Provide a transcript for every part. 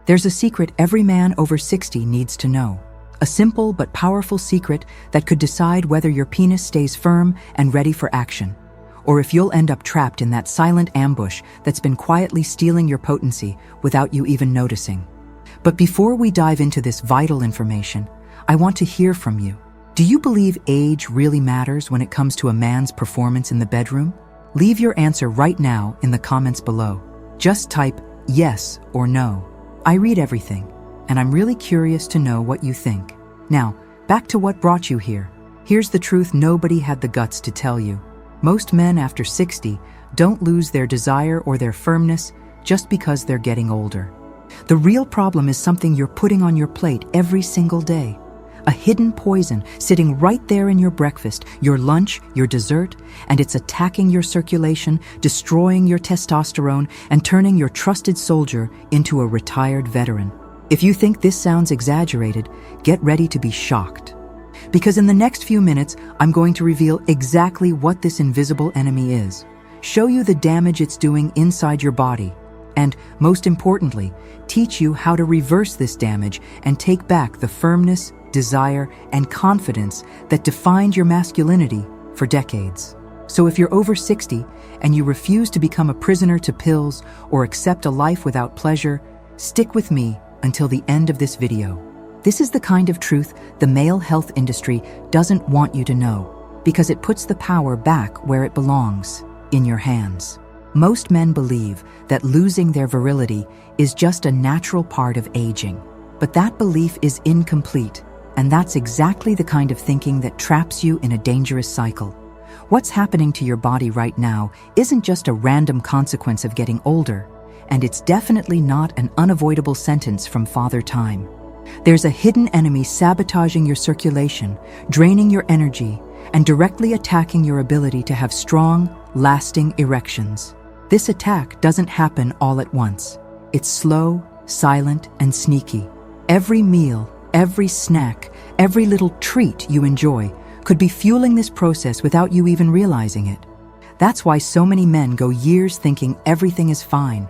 There's a secret every man over 60 needs to know. A simple but powerful secret that could decide whether your penis stays firm and ready for action, or if you'll end up trapped in that silent ambush that's been quietly stealing your potency without you even noticing. But before we dive into this vital information, I want to hear from you. Do you believe age really matters when it comes to a man's performance in the bedroom? Leave your answer right now in the comments below. Just type yes or no. I read everything, and I'm really curious to know what you think. Now, back to what brought you here. Here's the truth nobody had the guts to tell you. Most men after 60 don't lose their desire or their firmness just because they're getting older. The real problem is something you're putting on your plate every single day. A hidden poison sitting right there in your breakfast, your lunch, your dessert, and it's attacking your circulation, destroying your testosterone, and turning your trusted soldier into a retired veteran. If you think this sounds exaggerated, get ready to be shocked. Because in the next few minutes, I'm going to reveal exactly what this invisible enemy is, show you the damage it's doing inside your body, and, most importantly, teach you how to reverse this damage and take back the firmness, desire, and confidence that defined your masculinity for decades. So if you're over 60 and you refuse to become a prisoner to pills or accept a life without pleasure, stick with me until the end of this video. This is the kind of truth the male health industry doesn't want you to know, because it puts the power back where it belongs, in your hands. Most men believe that losing their virility is just a natural part of aging, but that belief is incomplete. And that's exactly the kind of thinking that traps you in a dangerous cycle. What's happening to your body right now isn't just a random consequence of getting older, and it's definitely not an unavoidable sentence from Father Time. There's a hidden enemy sabotaging your circulation, draining your energy, and directly attacking your ability to have strong, lasting erections. This attack doesn't happen all at once. It's slow, silent, and sneaky. Every meal, every snack, every little treat you enjoy could be fueling this process without you even realizing it. That's why so many men go years thinking everything is fine,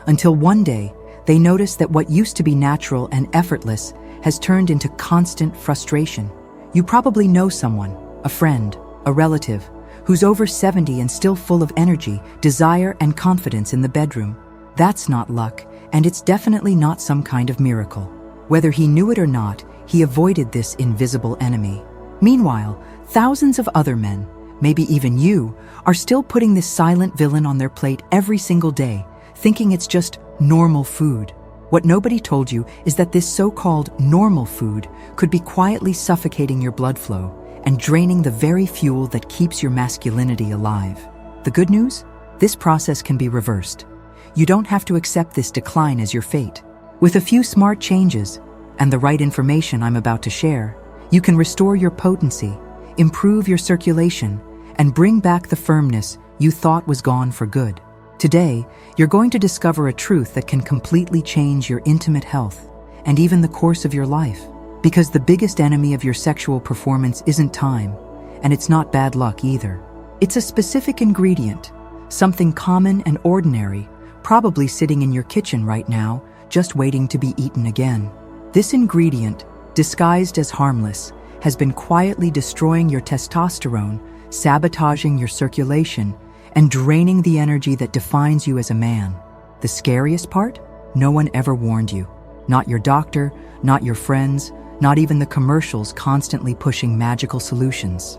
until one day they notice that what used to be natural and effortless has turned into constant frustration. You probably know someone, a friend, a relative, who's over 70 and still full of energy, desire, and confidence in the bedroom. That's not luck, and it's definitely not some kind of miracle. Whether he knew it or not, he avoided this invisible enemy. Meanwhile, thousands of other men, maybe even you, are still putting this silent villain on their plate every single day, thinking it's just normal food. What nobody told you is that this so-called normal food could be quietly suffocating your blood flow and draining the very fuel that keeps your masculinity alive. The good news? This process can be reversed. You don't have to accept this decline as your fate. With a few smart changes and the right information I'm about to share, you can restore your potency, improve your circulation, and bring back the firmness you thought was gone for good. Today, you're going to discover a truth that can completely change your intimate health and even the course of your life. Because the biggest enemy of your sexual performance isn't time, and it's not bad luck either. It's a specific ingredient, something common and ordinary, probably sitting in your kitchen right now, just waiting to be eaten again. This ingredient, disguised as harmless, has been quietly destroying your testosterone, sabotaging your circulation, and draining the energy that defines you as a man. The scariest part? No one ever warned you. Not your doctor, not your friends, not even the commercials constantly pushing magical solutions.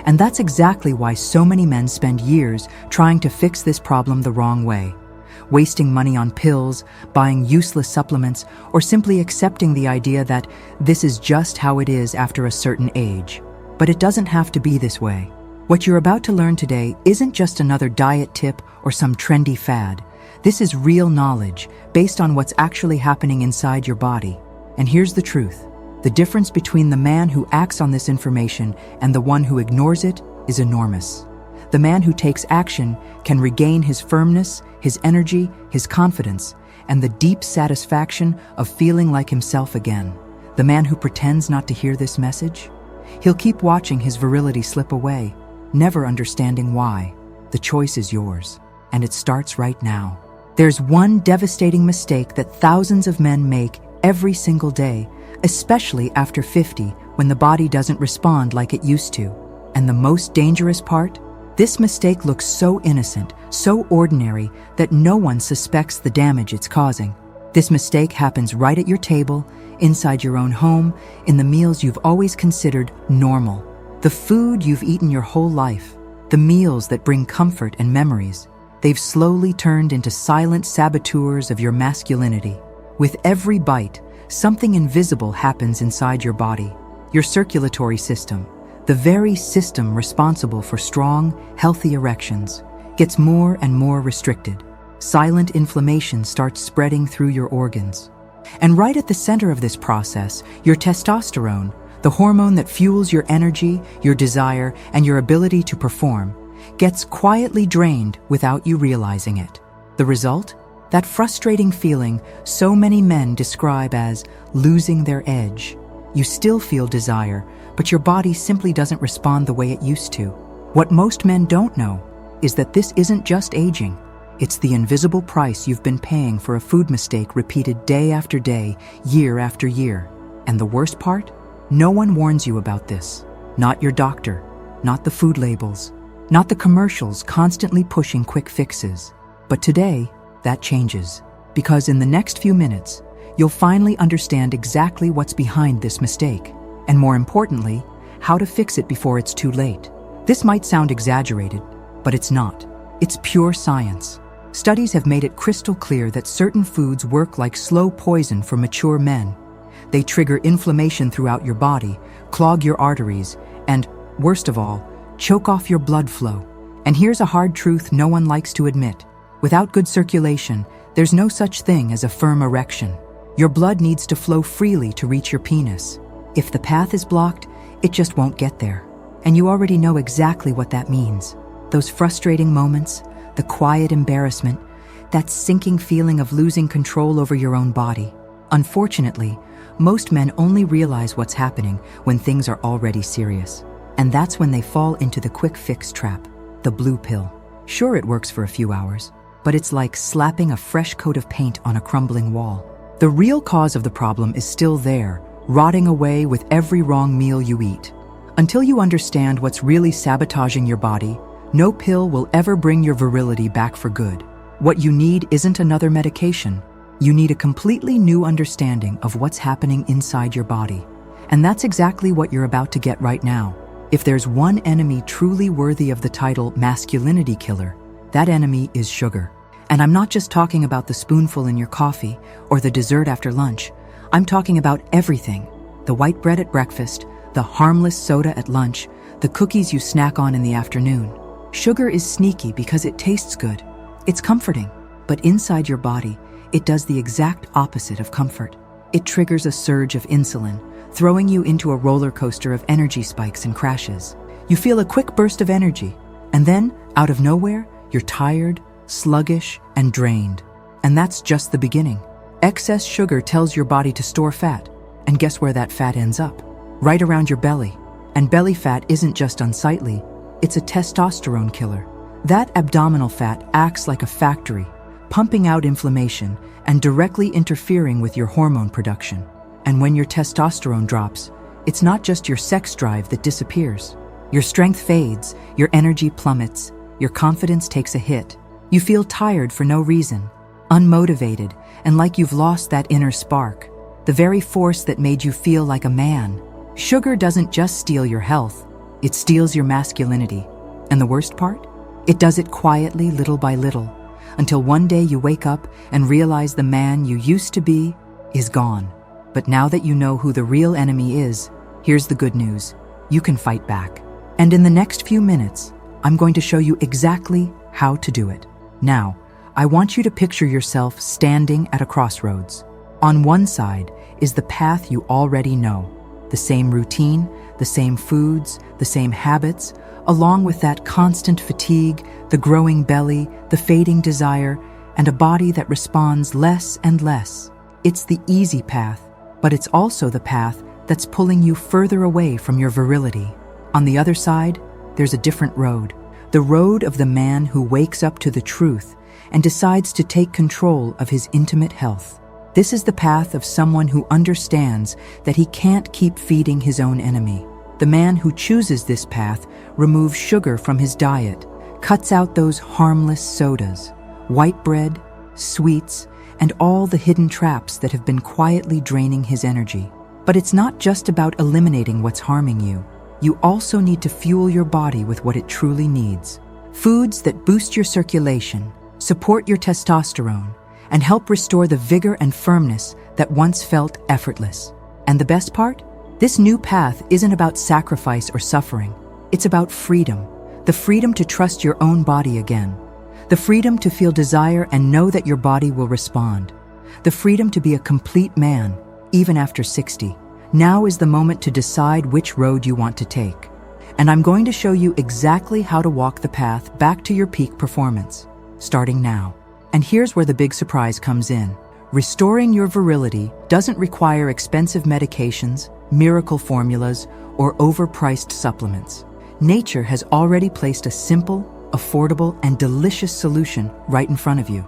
And that's exactly why so many men spend years trying to fix this problem the wrong way, wasting money on pills, buying useless supplements, or simply accepting the idea that this is just how it is after a certain age. But it doesn't have to be this way. What you're about to learn today isn't just another diet tip or some trendy fad. This is real knowledge based on what's actually happening inside your body. And here's the truth. The difference between the man who acts on this information and the one who ignores it is enormous. The man who takes action can regain his firmness, his energy, his confidence, and the deep satisfaction of feeling like himself again. The man who pretends not to hear this message? He'll keep watching his virility slip away, never understanding why. The choice is yours, and it starts right now. There's one devastating mistake that thousands of men make every single day, especially after 50, when the body doesn't respond like it used to. And the most dangerous part? This mistake looks so innocent, so ordinary, that no one suspects the damage it's causing. This mistake happens right at your table, inside your own home, in the meals you've always considered normal. The food you've eaten your whole life. The meals that bring comfort and memories. They've slowly turned into silent saboteurs of your masculinity. With every bite, something invisible happens inside your body. Your circulatory system, the very system responsible for strong, healthy erections, gets more and more restricted. Silent inflammation starts spreading through your organs. And right at the center of this process, your testosterone, the hormone that fuels your energy, your desire, and your ability to perform, gets quietly drained without you realizing it. The result? That frustrating feeling so many men describe as losing their edge. You still feel desire, but your body simply doesn't respond the way it used to. What most men don't know is that this isn't just aging. It's the invisible price you've been paying for a food mistake repeated day after day, year after year. And the worst part? No one warns you about this. Not your doctor, not the food labels, not the commercials constantly pushing quick fixes. But today, that changes. Because in the next few minutes, you'll finally understand exactly what's behind this mistake. And more importantly, how to fix it before it's too late. This might sound exaggerated, but it's not. It's pure science. Studies have made it crystal clear that certain foods work like slow poison for mature men. They trigger inflammation throughout your body, clog your arteries, and, worst of all, choke off your blood flow. And here's a hard truth no one likes to admit. Without good circulation, there's no such thing as a firm erection. Your blood needs to flow freely to reach your penis. If the path is blocked, it just won't get there. And you already know exactly what that means. Those frustrating moments, the quiet embarrassment, that sinking feeling of losing control over your own body. Unfortunately, most men only realize what's happening when things are already serious. And that's when they fall into the quick fix trap, the blue pill. Sure, it works for a few hours, but it's like slapping a fresh coat of paint on a crumbling wall. The real cause of the problem is still there, rotting away with every wrong meal you eat. Until you understand what's really sabotaging your body, no pill will ever bring your virility back for good. What you need isn't another medication. You need a completely new understanding of what's happening inside your body. And that's exactly what you're about to get right now. If there's one enemy truly worthy of the title masculinity killer, that enemy is sugar. And I'm not just talking about the spoonful in your coffee or the dessert after lunch. I'm talking about everything. The white bread at breakfast, the harmless soda at lunch, the cookies you snack on in the afternoon. Sugar is sneaky because it tastes good. It's comforting. But inside your body, it does the exact opposite of comfort. It triggers a surge of insulin, throwing you into a roller coaster of energy spikes and crashes. You feel a quick burst of energy, and then, out of nowhere, you're tired, sluggish, and drained. And that's just the beginning. Excess sugar tells your body to store fat, and guess where that fat ends up? Right around your belly. And belly fat isn't just unsightly, it's a testosterone killer. That abdominal fat acts like a factory, pumping out inflammation and directly interfering with your hormone production. And when your testosterone drops, it's not just your sex drive that disappears. Your strength fades, your energy plummets, your confidence takes a hit. You feel tired for no reason, unmotivated, and like you've lost that inner spark, the very force that made you feel like a man. Sugar doesn't just steal your health, it steals your masculinity. And the worst part? It does it quietly, little by little, until one day you wake up and realize the man you used to be is gone. But now that you know who the real enemy is, here's the good news. You can fight back. And in the next few minutes, I'm going to show you exactly how to do it. Now, I want you to picture yourself standing at a crossroads. On one side is the path you already know, the same routine, the same foods, the same habits, along with that constant fatigue, the growing belly, the fading desire, and a body that responds less and less. It's the easy path, but it's also the path that's pulling you further away from your virility. On the other side, there's a different road. The road of the man who wakes up to the truth and decides to take control of his intimate health. This is the path of someone who understands that he can't keep feeding his own enemy. The man who chooses this path removes sugar from his diet, cuts out those harmless sodas, white bread, sweets, and all the hidden traps that have been quietly draining his energy. But it's not just about eliminating what's harming you. You also need to fuel your body with what it truly needs. Foods that boost your circulation, support your testosterone, and help restore the vigor and firmness that once felt effortless. And the best part? This new path isn't about sacrifice or suffering. It's about freedom. The freedom to trust your own body again. The freedom to feel desire and know that your body will respond. The freedom to be a complete man, even after 60. Now is the moment to decide which road you want to take. And I'm going to show you exactly how to walk the path back to your peak performance, starting now. And here's where the big surprise comes in. Restoring your virility doesn't require expensive medications, miracle formulas, or overpriced supplements. Nature has already placed a simple, affordable, and delicious solution right in front of you.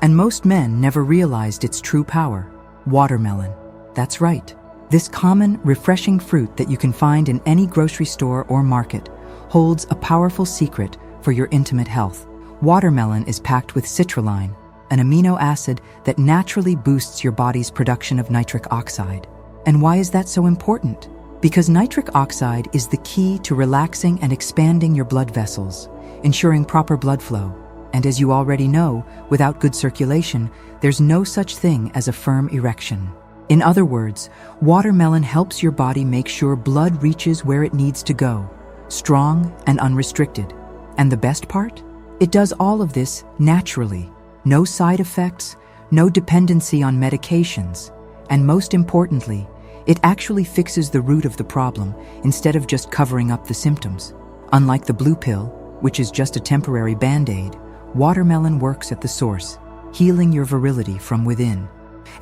And most men never realized its true power. Watermelon. That's right. This common, refreshing fruit that you can find in any grocery store or market holds a powerful secret for your intimate health. Watermelon is packed with citrulline, an amino acid that naturally boosts your body's production of nitric oxide. And why is that so important? Because nitric oxide is the key to relaxing and expanding your blood vessels, ensuring proper blood flow. And as you already know, without good circulation, there's no such thing as a firm erection. In other words, watermelon helps your body make sure blood reaches where it needs to go, strong and unrestricted. And the best part? It does all of this naturally. No side effects, no dependency on medications, and most importantly, it actually fixes the root of the problem instead of just covering up the symptoms. Unlike the blue pill, which is just a temporary band-aid, watermelon works at the source, healing your virility from within.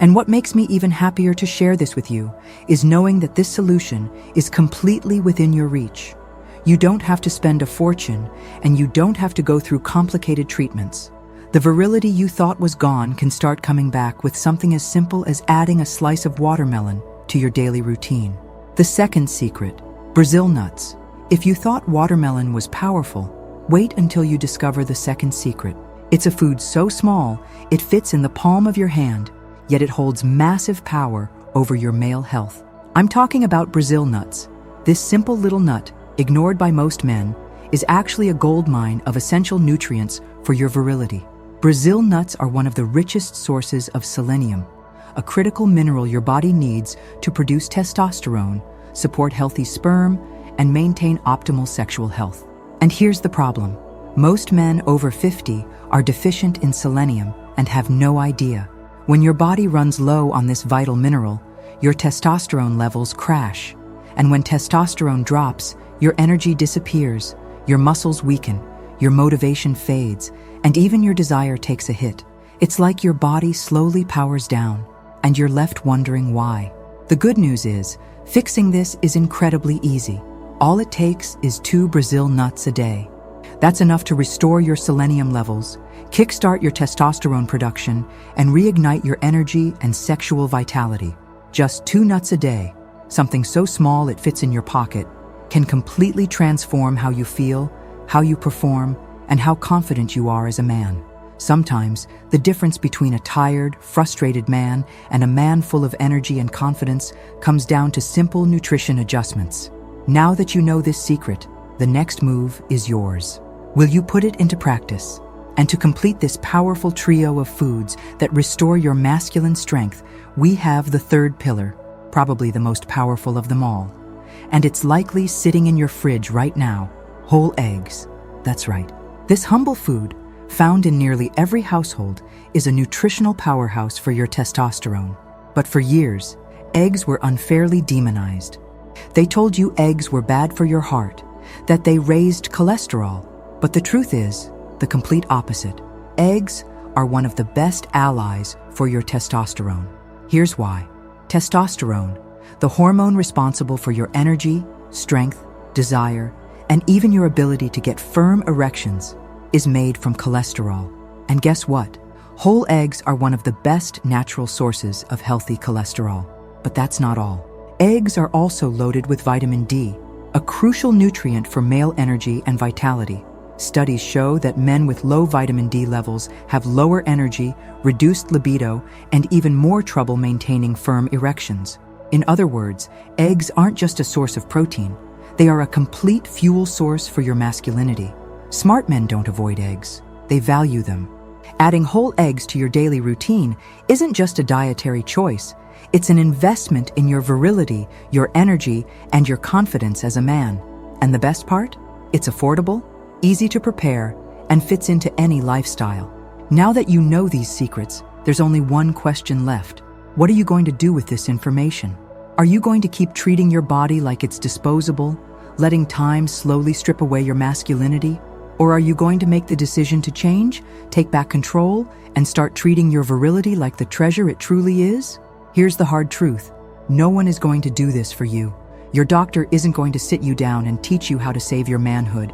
And what makes me even happier to share this with you is knowing that this solution is completely within your reach. You don't have to spend a fortune, and you don't have to go through complicated treatments. The virility you thought was gone can start coming back with something as simple as adding a slice of watermelon to your daily routine. The second secret, Brazil nuts. If you thought watermelon was powerful, wait until you discover the second secret. It's a food so small, it fits in the palm of your hand, yet it holds massive power over your male health. I'm talking about Brazil nuts. This simple little nut, ignored by most men, is actually a goldmine of essential nutrients for your virility. Brazil nuts are one of the richest sources of selenium, a critical mineral your body needs to produce testosterone, support healthy sperm, and maintain optimal sexual health. And here's the problem. Most men over 50 are deficient in selenium and have no idea. When your body runs low on this vital mineral, your testosterone levels crash. And when testosterone drops, your energy disappears, your muscles weaken, your motivation fades, and even your desire takes a hit. It's like your body slowly powers down, and you're left wondering why. The good news is, fixing this is incredibly easy. All it takes is 2 Brazil nuts a day. That's enough to restore your selenium levels, kickstart your testosterone production, and reignite your energy and sexual vitality. Just 2 nuts a day, something so small it fits in your pocket, can completely transform how you feel, how you perform, and how confident you are as a man. Sometimes, the difference between a tired, frustrated man and a man full of energy and confidence comes down to simple nutrition adjustments. Now that you know this secret, the next move is yours. Will you put it into practice? And to complete this powerful trio of foods that restore your masculine strength, we have the third pillar, probably the most powerful of them all. And it's likely sitting in your fridge right now, whole eggs. That's right. This humble food, found in nearly every household, is a nutritional powerhouse for your testosterone. But for years, eggs were unfairly demonized. They told you eggs were bad for your heart, that they raised cholesterol. But the truth is, the complete opposite. Eggs are one of the best allies for your testosterone. Here's why. Testosterone, the hormone responsible for your energy, strength, desire, and even your ability to get firm erections, is made from cholesterol. And guess what? Whole eggs are one of the best natural sources of healthy cholesterol. But that's not all. Eggs are also loaded with vitamin D, a crucial nutrient for male energy and vitality. Studies show that men with low vitamin D levels have lower energy, reduced libido, and even more trouble maintaining firm erections. In other words, eggs aren't just a source of protein. They are a complete fuel source for your masculinity. Smart men don't avoid eggs. They value them. Adding whole eggs to your daily routine isn't just a dietary choice. It's an investment in your virility, your energy, and your confidence as a man. And the best part? It's affordable, easy to prepare, and fits into any lifestyle. Now that you know these secrets, there's only one question left. What are you going to do with this information? Are you going to keep treating your body like it's disposable, letting time slowly strip away your masculinity? Or are you going to make the decision to change, take back control, and start treating your virility like the treasure it truly is? Here's the hard truth. No one is going to do this for you. Your doctor isn't going to sit you down and teach you how to save your manhood.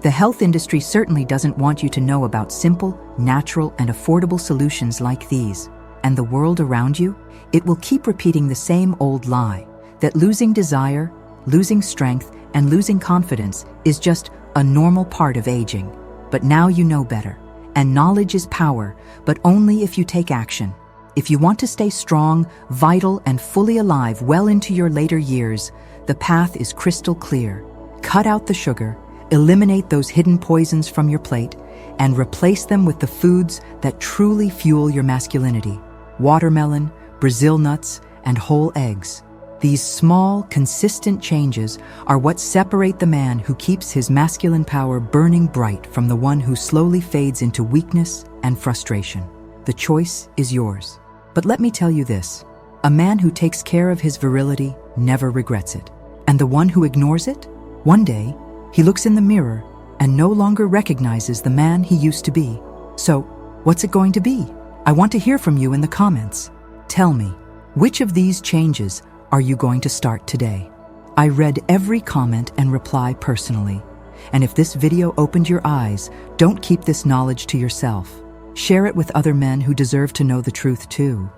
The health industry certainly doesn't want you to know about simple, natural, and affordable solutions like these. And the world around you, it will keep repeating the same old lie, that losing desire, losing strength, and losing confidence is just a normal part of aging. But now you know better. And knowledge is power, but only if you take action. If you want to stay strong, vital, and fully alive well into your later years, the path is crystal clear. Cut out the sugar, eliminate those hidden poisons from your plate, and replace them with the foods that truly fuel your masculinity. Watermelon, Brazil nuts, and whole eggs. These small, consistent changes are what separate the man who keeps his masculine power burning bright from the one who slowly fades into weakness and frustration. The choice is yours. But let me tell you this, a man who takes care of his virility never regrets it. And the one who ignores it, one day, he looks in the mirror and no longer recognizes the man he used to be. So, what's it going to be? I want to hear from you in the comments. Tell me, which of these changes are you going to start today? I read every comment and reply personally. And if this video opened your eyes, don't keep this knowledge to yourself. Share it with other men who deserve to know the truth too.